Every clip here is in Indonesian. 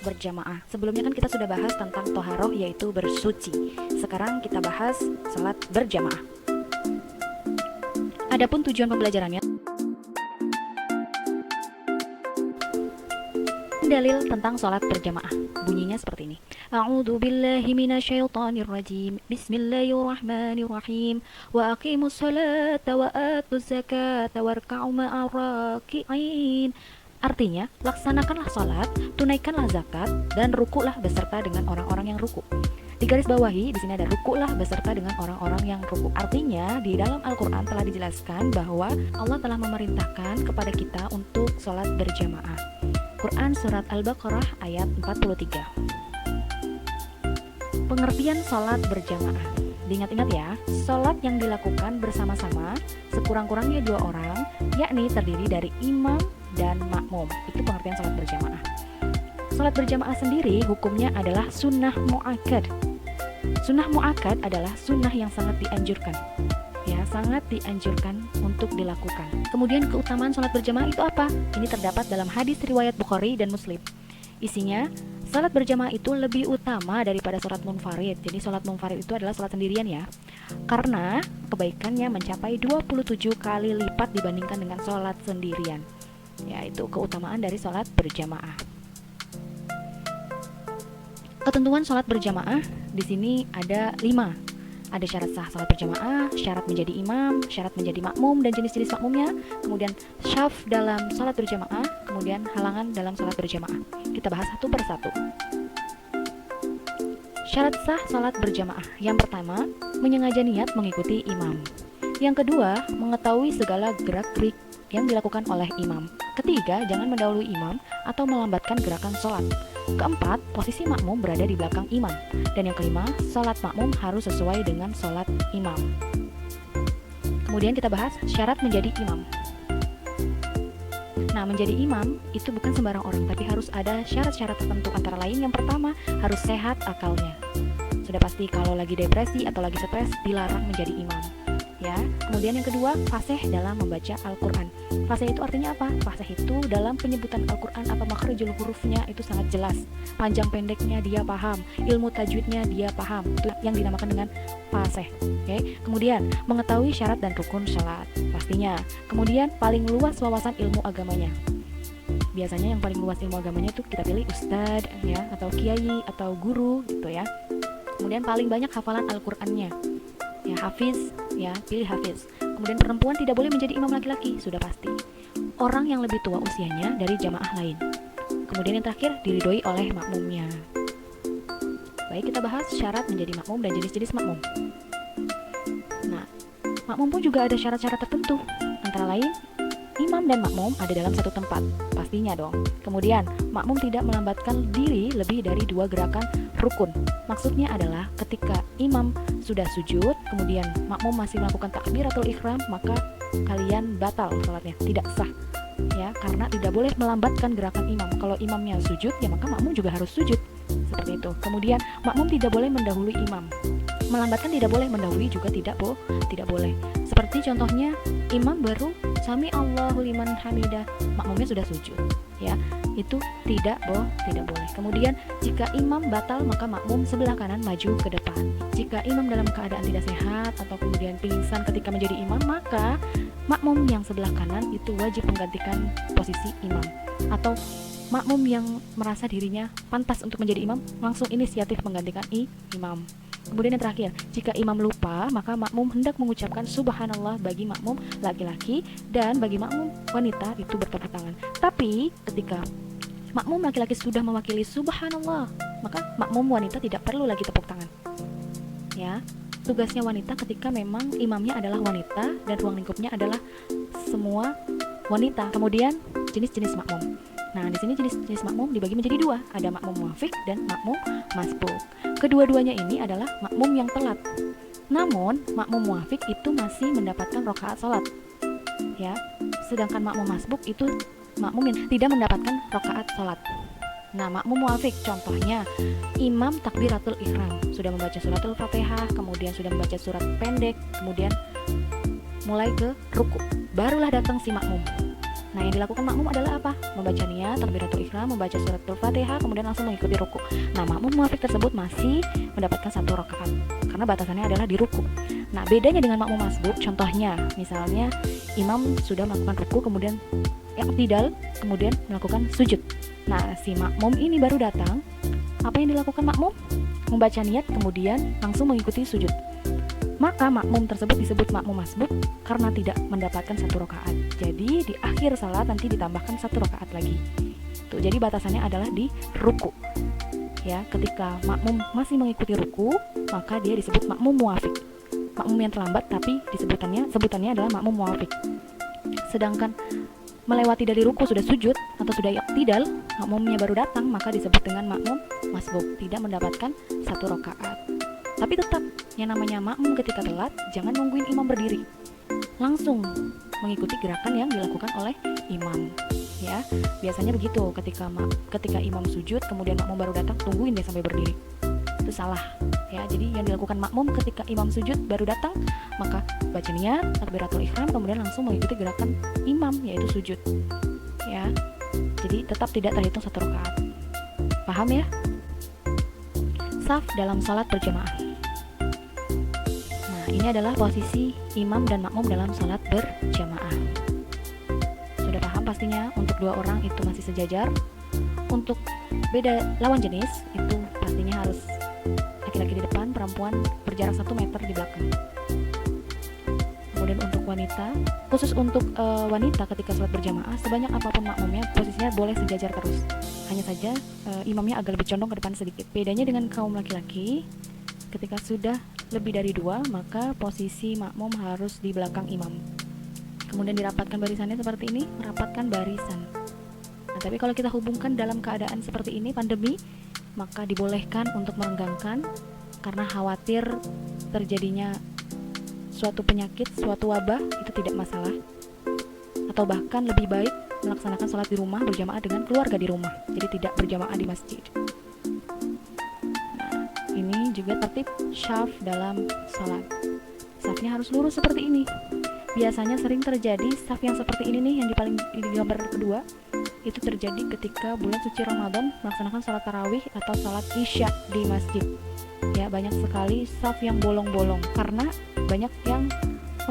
berjamaah. Sebelumnya kan kita sudah bahas tentang toharoh, yaitu bersuci. Sekarang kita bahas sholat berjamaah. Adapun tujuan pembelajarannya, dalil tentang sholat berjamaah bunyinya seperti ini. A'udzu billahi minasyaitonir rajim. Bismillahirrahmanirrahim. Wa aqimus sholata wa atuz zakata warka'u ma'ar raki'in. Artinya, laksanakanlah sholat, tunaikanlah zakat, dan rukuklah beserta dengan orang-orang yang ruku. Di garis bawahi, di sini ada rukuklah beserta dengan orang-orang yang ruku. Artinya, di dalam Al-Quran telah dijelaskan bahwa Allah telah memerintahkan kepada kita untuk sholat berjamaah. Quran Surat Al-Baqarah ayat 43. Pengertian sholat berjamaah. Diingat-ingat ya, sholat yang dilakukan bersama-sama sekurang-kurangnya 2 orang, yakni terdiri dari imam dan makmum. Itu pengertian sholat berjamaah. Sholat berjamaah sendiri hukumnya adalah sunnah mu'akkad. Sunnah mu'akkad adalah sunnah yang sangat dianjurkan. Ya, sangat dianjurkan untuk dilakukan. Kemudian keutamaan sholat berjamaah itu apa? Ini terdapat dalam hadis riwayat Bukhari dan Muslim. Isinya, sholat berjamaah itu lebih utama daripada sholat munfarid. Jadi sholat munfarid itu adalah sholat sendirian ya. Karena kebaikannya mencapai 27 kali lipat dibandingkan dengan sholat sendirian. Yaitu keutamaan dari sholat berjamaah. Ketentuan sholat berjamaah di sini ada 5. Ada syarat sah sholat berjamaah, syarat menjadi imam, syarat menjadi makmum dan jenis-jenis makmumnya, kemudian syaf dalam sholat berjamaah, kemudian halangan dalam sholat berjamaah. Kita bahas satu persatu. Syarat sah sholat berjamaah. Yang pertama, menyengaja niat mengikuti imam. Yang kedua, mengetahui segala gerak-gerik yang dilakukan oleh imam. Ketiga, jangan mendahului imam atau melambatkan gerakan sholat. Keempat, posisi makmum berada di belakang imam. Dan yang kelima, sholat makmum harus sesuai dengan sholat imam. Kemudian kita bahas syarat menjadi imam. Nah, menjadi imam itu bukan sembarang orang, tapi harus ada syarat-syarat tertentu. Antara lain, yang pertama, harus sehat akalnya. Sudah pasti kalau lagi depresi atau lagi stres, dilarang menjadi imam. Ya, kemudian yang kedua, fasih dalam membaca Al-Quran. Fasih itu artinya apa? Fasih itu dalam penyebutan Al-Quran atau makhrijul hurufnya itu sangat jelas. Panjang pendeknya dia paham, ilmu tajwidnya dia paham. Itu yang dinamakan dengan fasih. Oke. Kemudian mengetahui syarat dan rukun salat pastinya. Kemudian paling luas wawasan ilmu agamanya. Biasanya yang paling luas ilmu agamanya itu kita pilih ustadz ya, atau kiai atau guru gitu ya. Kemudian paling banyak hafalan Al-Qur'annya. Ya, hafiz, ya, pilih hafiz. Kemudian perempuan tidak boleh menjadi imam laki-laki, sudah pasti. Orang yang lebih tua usianya dari jamaah lain. Kemudian yang terakhir, diridhoi oleh makmumnya. Baik, kita bahas syarat menjadi makmum dan jenis-jenis makmum. Nah, makmum pun juga ada syarat-syarat tertentu. Antara lain, imam dan makmum ada dalam satu tempat, pastinya dong. Kemudian, makmum tidak melambatkan diri lebih dari 2 gerakan rukun. Maksudnya adalah ketika imam sudah sujud, kemudian makmum masih melakukan takbiratul ihram, maka kalian batal sholatnya, tidak sah. Ya, karena tidak boleh melambatkan gerakan imam. Kalau imamnya sujud, ya maka makmum juga harus sujud. Seperti itu. Kemudian, makmum tidak boleh mendahului imam. Melambatkan tidak boleh, mendahului juga tidak boleh. Seperti contohnya, imam baru sami Allahu liman hamidah, makmumnya sudah sujud. Ya, itu tidak boleh. Kemudian jika imam batal maka makmum sebelah kanan maju ke depan. Jika imam dalam keadaan tidak sehat atau kemudian pingsan ketika menjadi imam, maka makmum yang sebelah kanan itu wajib menggantikan posisi imam. Atau makmum yang merasa dirinya pantas untuk menjadi imam langsung inisiatif menggantikan imam. Kemudian yang terakhir, jika imam lupa, maka makmum hendak mengucapkan subhanallah bagi makmum laki-laki dan bagi makmum wanita itu bertepuk tangan. Tapi ketika makmum laki-laki sudah mewakili subhanallah, maka makmum wanita tidak perlu lagi tepuk tangan. Ya, tugasnya wanita ketika memang imamnya adalah wanita dan ruang lingkupnya adalah semua wanita. Kemudian jenis-jenis makmum. Nah, di sini jenis-jenis makmum dibagi menjadi 2, ada makmum muwafiq dan makmum masbuk. Kedua-duanya ini adalah makmum yang telat. Namun, makmum muwafiq itu masih mendapatkan rakaat salat. Ya, sedangkan makmum masbuk itu makmum yang tidak mendapatkan rakaat salat. Nah, makmum muwafiq contohnya imam takbiratul ihram, sudah membaca suratul Fatihah, kemudian sudah membaca surat pendek, kemudian mulai ke ruku. Barulah datang si makmum. Nah, yang dilakukan makmum adalah apa? Membaca niyat, takbiratul ihram, membaca suratul Fatihah, kemudian langsung mengikuti ruku. Nah, makmum muafik tersebut masih mendapatkan 1 rakaat karena batasannya adalah di ruku. Nah, bedanya dengan makmum masbuk, contohnya, misalnya imam sudah melakukan ruku, kemudian i'tidal, kemudian melakukan sujud. Nah, si makmum ini baru datang, apa yang dilakukan makmum? Membaca niyat, kemudian langsung mengikuti sujud. Maka makmum tersebut disebut makmum masbuk karena tidak mendapatkan 1 rakaat. Jadi di akhir salat nanti ditambahkan 1 rakaat lagi. Tuh, jadi batasannya adalah di ruku. Ya, ketika makmum masih mengikuti ruku, maka dia disebut makmum muafik. Makmum yang terlambat tapi sebutannya adalah makmum muafik. Sedangkan melewati dari ruku sudah sujud atau sudah i'tidal, makmumnya baru datang, maka disebut dengan makmum masbuk, tidak mendapatkan 1 rakaat. Tapi tetap, yang namanya makmum ketika telat, jangan nungguin imam berdiri. Langsung mengikuti gerakan yang dilakukan oleh imam. Ya, biasanya begitu, ketika imam sujud, kemudian makmum baru datang, tungguin deh sampai berdiri. Itu salah. Ya, jadi yang dilakukan makmum ketika imam sujud baru datang, maka baca niyat, takbiratul ihram, kemudian langsung mengikuti gerakan imam, yaitu sujud. Ya, jadi tetap tidak terhitung 1 rakaat. Paham ya? Shaf dalam salat berjamaah. Ini adalah posisi imam dan makmum dalam salat berjamaah. Sudah paham pastinya, untuk 2 orang itu masih sejajar. Untuk beda lawan jenis itu pastinya harus laki-laki di depan, perempuan berjarak 1 meter di belakang. Kemudian untuk wanita, khusus untuk wanita ketika salat berjamaah, sebanyak apapun makmumnya, posisinya boleh sejajar terus. Hanya saja imamnya agak lebih condong ke depan sedikit. Bedanya dengan kaum laki-laki, ketika sudah lebih dari 2, maka posisi makmum harus di belakang imam. Kemudian dirapatkan barisannya seperti ini, merapatkan barisan. Nah, tapi kalau kita hubungkan dalam keadaan seperti ini, pandemi, maka dibolehkan untuk merenggangkan karena khawatir terjadinya suatu penyakit, suatu wabah, itu tidak masalah. Atau bahkan lebih baik melaksanakan sholat di rumah berjamaah dengan keluarga di rumah, jadi tidak berjamaah di masjid. Ini juga tertib shaf dalam salat. Shafnya harus lurus seperti ini. Biasanya sering terjadi shaf yang seperti ini nih, yang di gambar kedua, itu terjadi ketika bulan suci Ramadan melaksanakan salat tarawih atau salat isya di masjid. Ya, banyak sekali shaf yang bolong-bolong karena banyak yang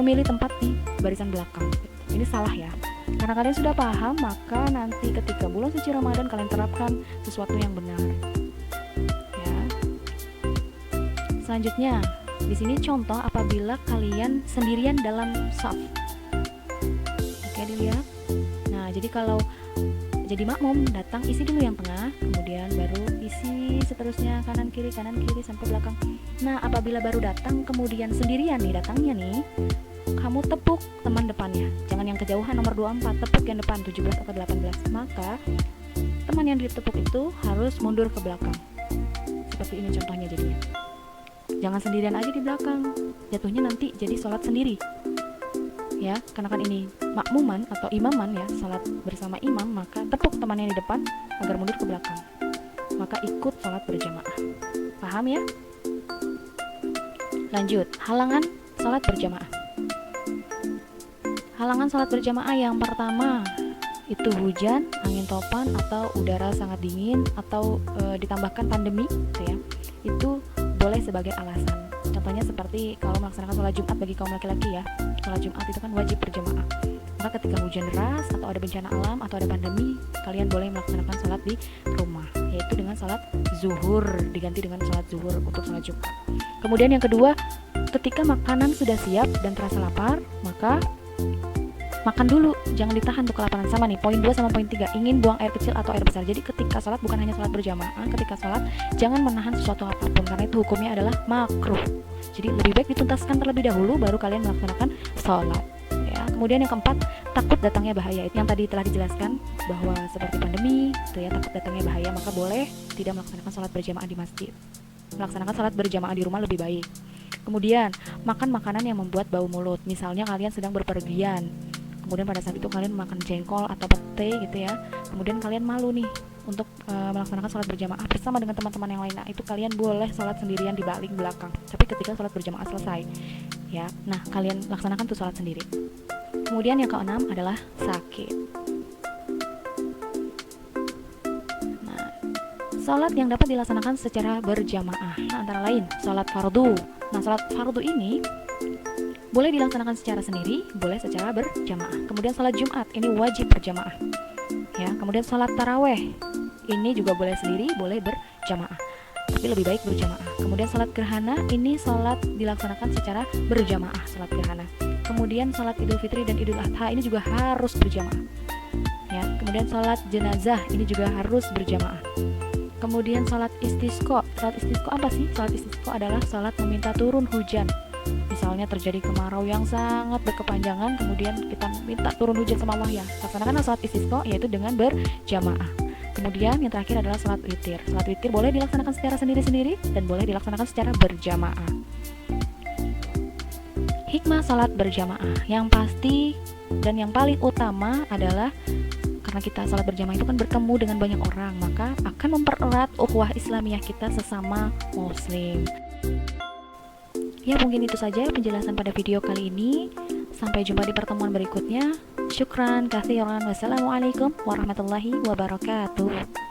memilih tempat di barisan belakang. Ini salah ya. Karena kalian sudah paham, maka nanti ketika bulan suci Ramadan kalian terapkan sesuatu yang benar. Selanjutnya, di sini contoh apabila kalian sendirian dalam shaf. Oke, dilihat. Nah, jadi kalau jadi makmum, datang isi dulu yang tengah, kemudian baru isi seterusnya kanan kiri sampai belakang. Nah, apabila baru datang kemudian sendirian nih datangnya nih, kamu tepuk teman depannya. Jangan yang kejauhan nomor 24, tepuk yang depan 17 atau 18. Maka teman yang ditepuk itu harus mundur ke belakang. Seperti ini contohnya jadinya. Jangan sendirian aja di belakang, jatuhnya nanti jadi sholat sendiri. Ya, karena kan ini makmuman atau imaman ya, sholat bersama imam, maka tepuk temannya di depan agar mundur ke belakang. Maka ikut sholat berjamaah. Paham ya? Lanjut, halangan sholat berjamaah. Halangan sholat berjamaah yang pertama itu hujan, angin topan, atau udara sangat dingin, atau ditambahkan pandemi, gitu ya. Itu boleh sebagai alasan. Contohnya seperti kalau melaksanakan sholat Jumat bagi kaum laki-laki ya. Sholat Jumat itu kan wajib berjamaah. Maka ketika hujan deras atau ada bencana alam atau ada pandemi, kalian boleh melaksanakan sholat di rumah, yaitu dengan sholat zuhur, diganti dengan sholat zuhur untuk sholat Jumat. Kemudian yang kedua, ketika makanan sudah siap dan terasa lapar, maka makan dulu, jangan ditahan untuk kelaparan. Sama nih, poin 2 sama poin 3, ingin buang air kecil atau air besar. Jadi ketika sholat bukan hanya sholat berjamaah, ketika sholat jangan menahan sesuatu apapun, karena itu hukumnya adalah makruh. Jadi lebih baik dituntaskan terlebih dahulu, baru kalian melaksanakan sholat ya. Kemudian yang keempat, takut datangnya bahaya. Yang tadi telah dijelaskan bahwa seperti pandemi itu ya, takut datangnya bahaya, maka boleh tidak melaksanakan sholat berjamaah di masjid. Melaksanakan sholat berjamaah di rumah lebih baik. Kemudian makan makanan yang membuat bau mulut. Misalnya kalian sedang berpergian, kemudian pada saat itu kalian makan jengkol atau pete gitu ya, kemudian kalian malu nih untuk melaksanakan sholat berjamaah bersama dengan teman-teman yang lain. Nah, itu kalian boleh sholat sendirian di balik belakang, tapi ketika sholat berjamaah selesai ya, nah kalian laksanakan tuh sholat sendiri. Kemudian yang keenam adalah sakit. Salat yang dapat dilaksanakan secara berjamaah, nah, antara lain salat fardu. Nah, salat fardu ini boleh dilaksanakan secara sendiri, boleh secara berjamaah. Kemudian salat Jumat ini wajib berjamaah. Ya, kemudian salat taraweh ini juga boleh sendiri, boleh berjamaah, tapi lebih baik berjamaah. Kemudian salat gerhana ini salat dilaksanakan secara berjamaah, salat gerhana. Kemudian salat Idul Fitri dan Idul Adha ini juga harus berjamaah. Ya, kemudian salat jenazah ini juga harus berjamaah. Kemudian salat istisqa. Salat istisqa apa sih? Salat istisqa adalah salat meminta turun hujan. Misalnya terjadi kemarau yang sangat berkepanjangan, kemudian kita minta turun hujan sama Allah, ya laksanakan salat istisqa, yaitu dengan berjamaah. Kemudian yang terakhir adalah salat witir. Salat witir boleh dilaksanakan secara sendiri-sendiri dan boleh dilaksanakan secara berjamaah. Hikmah salat berjamaah yang pasti dan yang paling utama adalah karena kita salat berjamaah itu kan bertemu dengan banyak orang, maka akan mempererat ukhuwah Islamiyah kita sesama muslim. Ya, mungkin itu saja penjelasan pada video kali ini. Sampai jumpa di pertemuan berikutnya. Syukran katsiran. Wassalamualaikum warahmatullahi wabarakatuh.